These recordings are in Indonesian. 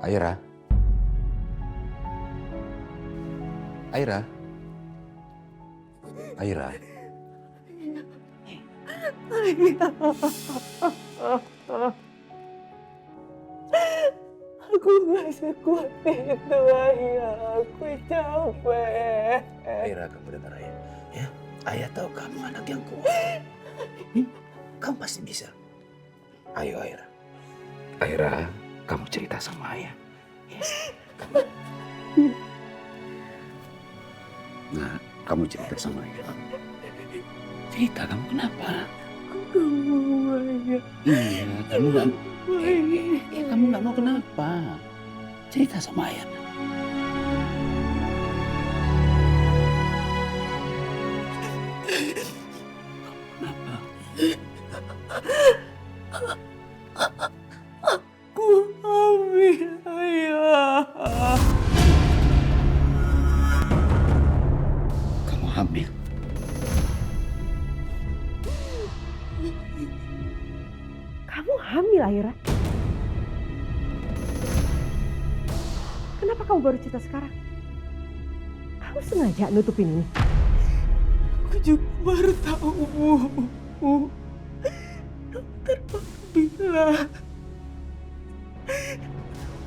Aira. Aira. Aira. Aku gak sekuat itu, Ayah. Aku capek. Aira, kamu dengar Ayah. Ya, Ayah tahu kamu anak yang kuat. Kamu pasti bisa. Ayo Aira. Aira, kamu cerita sama Ayah. Ya. Nah, kamu cerita sama Ayah. Cerita kamu kenapa? Aku mau, Ayah. Iya, kamu nggak. Kamu nggak mau kenapa? Cerita sama Ayah. Kenapa? Aku hamil, Ayah. Kamu hamil? Kamu hamil, Aira? Kenapa kamu baru cerita sekarang? Kamu sengaja nutupin ini? Aku juga baru tahu, Bu. Dokter bilang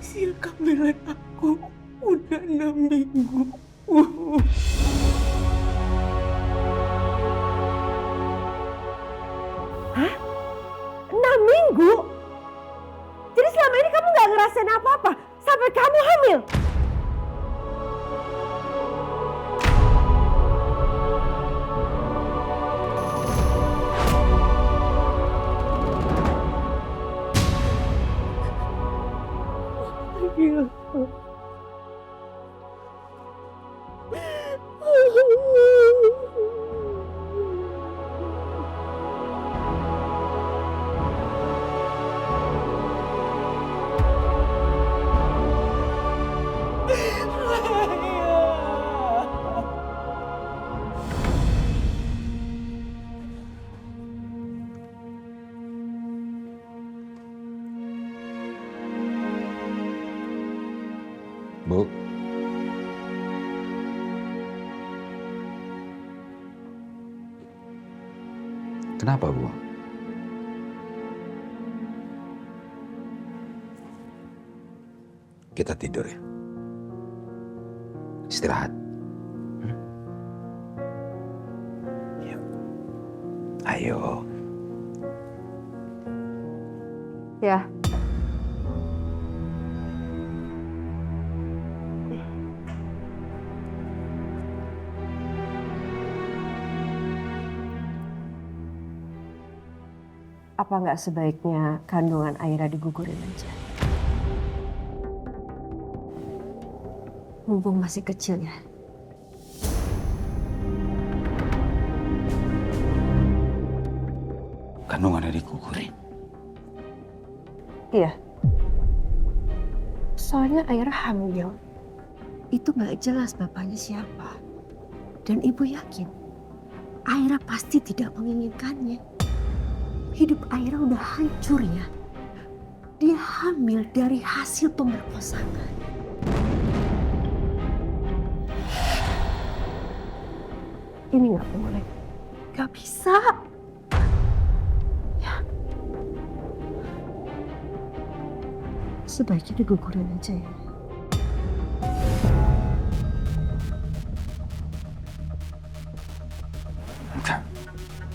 usia kehamilan aku udah 6 minggu. Hah? 6 minggu? Jadi selama ini kamu gak ngerasain apa-apa sampai kamu hamil? Iya. Bu. Kenapa, Bu? Kita tidur ya. Istirahat. Yuk. Ayo. Ya. Apa nggak sebaiknya kandungan Aira digugurin aja? Mumpung masih kecil ya. Kandungannya digugurin. Iya. Soalnya Aira hamil. Itu nggak jelas bapaknya siapa. Dan ibu yakin Aira pasti tidak menginginkannya. Hidup Aira udah hancur ya. Dia hamil dari hasil pemerkosaan. Ini nggak boleh. Nggak bisa. Ya. Sebaiknya digugurin aja ya.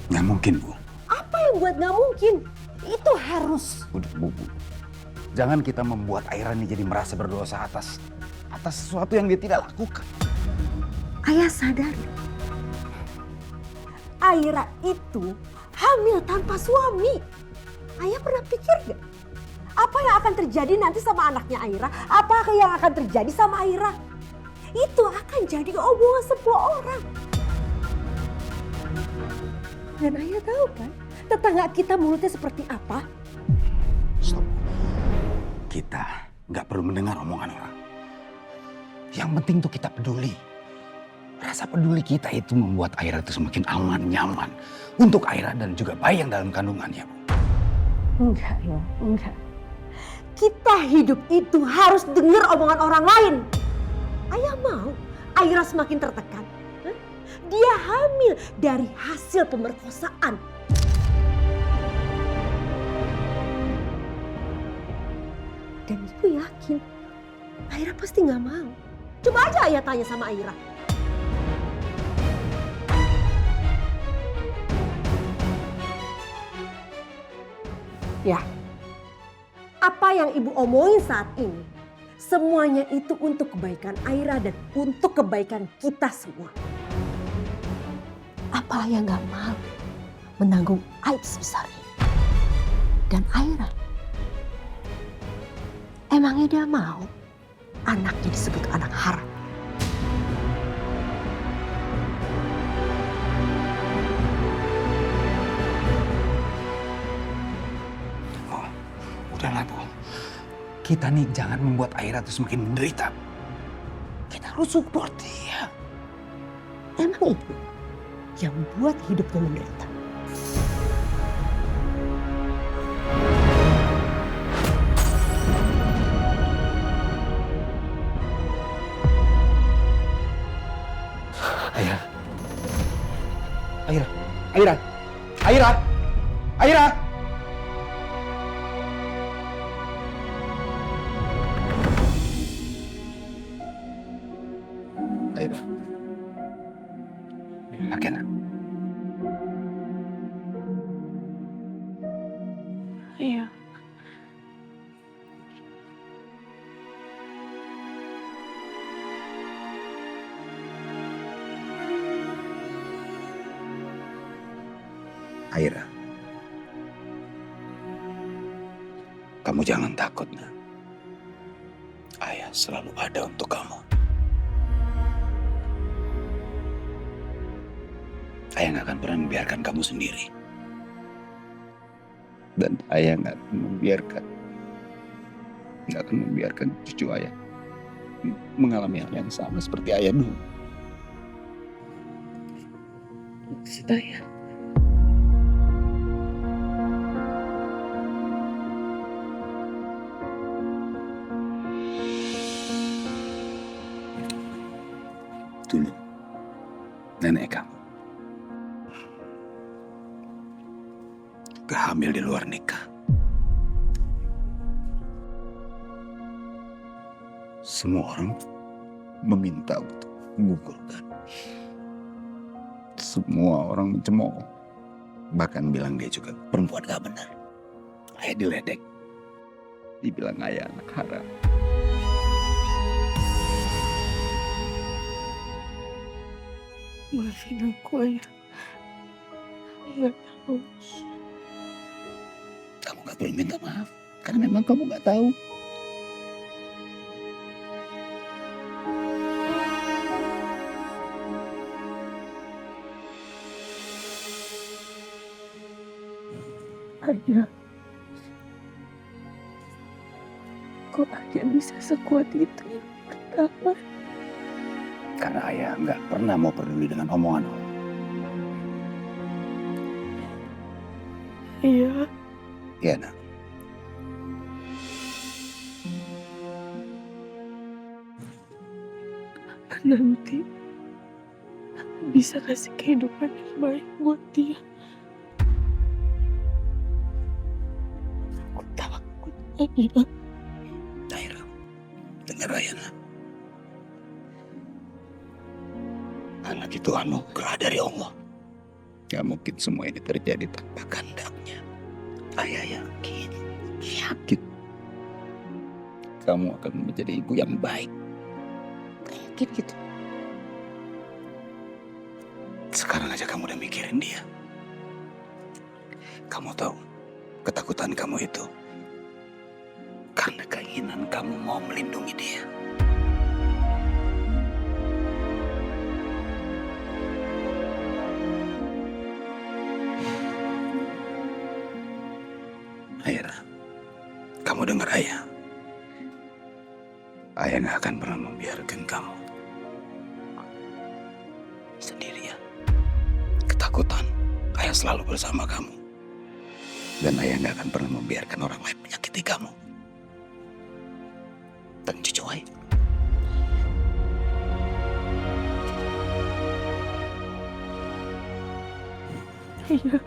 Nggak mungkin, Bu. Apa yang buat nggak mungkin? Itu harus. Udah, Bu. Jangan kita membuat Aira ini jadi merasa berdosa atas sesuatu yang dia tidak lakukan. Ayah sadar. Aira itu hamil tanpa suami. Ayah pernah pikir gak? Apa yang akan terjadi nanti sama anaknya Aira? Apa yang akan terjadi sama Aira? Itu akan jadi omongan semua orang. Dan Ayah tahu kan tetangga kita mulutnya seperti apa? Stop. Kita nggak perlu mendengar omongan orang. Yang penting tuh kita peduli. Rasa peduli kita itu membuat Aira itu semakin aman, nyaman. Untuk Aira dan juga bayi yang dalam kandungannya, Bu. Enggak ya, enggak. kita hidup itu harus dengar omongan orang lain. Ayah mau Aira semakin tertekan. Hah? Dia hamil dari hasil pemerkosaan. Dan ibu yakin Aira pasti nggak mau. Coba aja ayah tanya sama Aira. Ya, apa yang ibu omongin saat ini, semuanya itu untuk kebaikan Aira dan untuk kebaikan kita semua. Apa ayah nggak mau menanggung aib sebesar ini? Dan Aira, emangnya dia mau anaknya disebut anak haram? Udahlah Bu, kita nih jangan membuat Aira tuh semakin menderita. Kita harus support dia. Emang ibu yang buat hidupnya menderita? Aira, Aira, Aira, Aira, Aira. Aira. Akhirnya. Iya. Aira. Kamu jangan takut, Nak. Ayah selalu ada untuk kamu. Ayah nggak akan pernah membiarkan kamu sendiri. Dan ayah nggak akan membiarkan cucu ayah mengalami hal yang sama seperti ayah dulu. Maksud ayah. Dulu, nenek kamu hamil di luar nikah. Semua orang meminta untuk menggugurkan. Semua orang mencemooh. Bahkan bilang dia juga perempuan gak benar. Ayah diledek. Dibilang ayah anak haram. Maafin aku, ayah. Aku nggak tahu. Kamu gak perlu minta maaf. Karena memang kamu gak tahu. Ayah. Kok ayah bisa sekuat itu? Kenapa? Karena ayah gak pernah mau peduli dengan omongan orang. Iya. Iya, Nak. Nanti aku bisa kasih kehidupan yang baik buat dia. Aku takut, ayah. Aira, dengar ayah, Nak. Anak itu anugerah dari Allah. Gak mungkin semua ini terjadi tanpa kehendaknya. Ayah yakin kamu akan menjadi ibu yang baik. Yakin gitu. Sekarang aja kamu udah mikirin dia. Kamu tahu, ketakutan kamu itu karena keinginan kamu mau melindungi dia. Aira, kamu dengar ayah. Ayah gak akan pernah membiarkan kamu sendirian. Ketakutan, ayah selalu bersama kamu. Dan ayah gak akan pernah membiarkan orang lain menyakiti kamu. dan cucu Ai. Iya.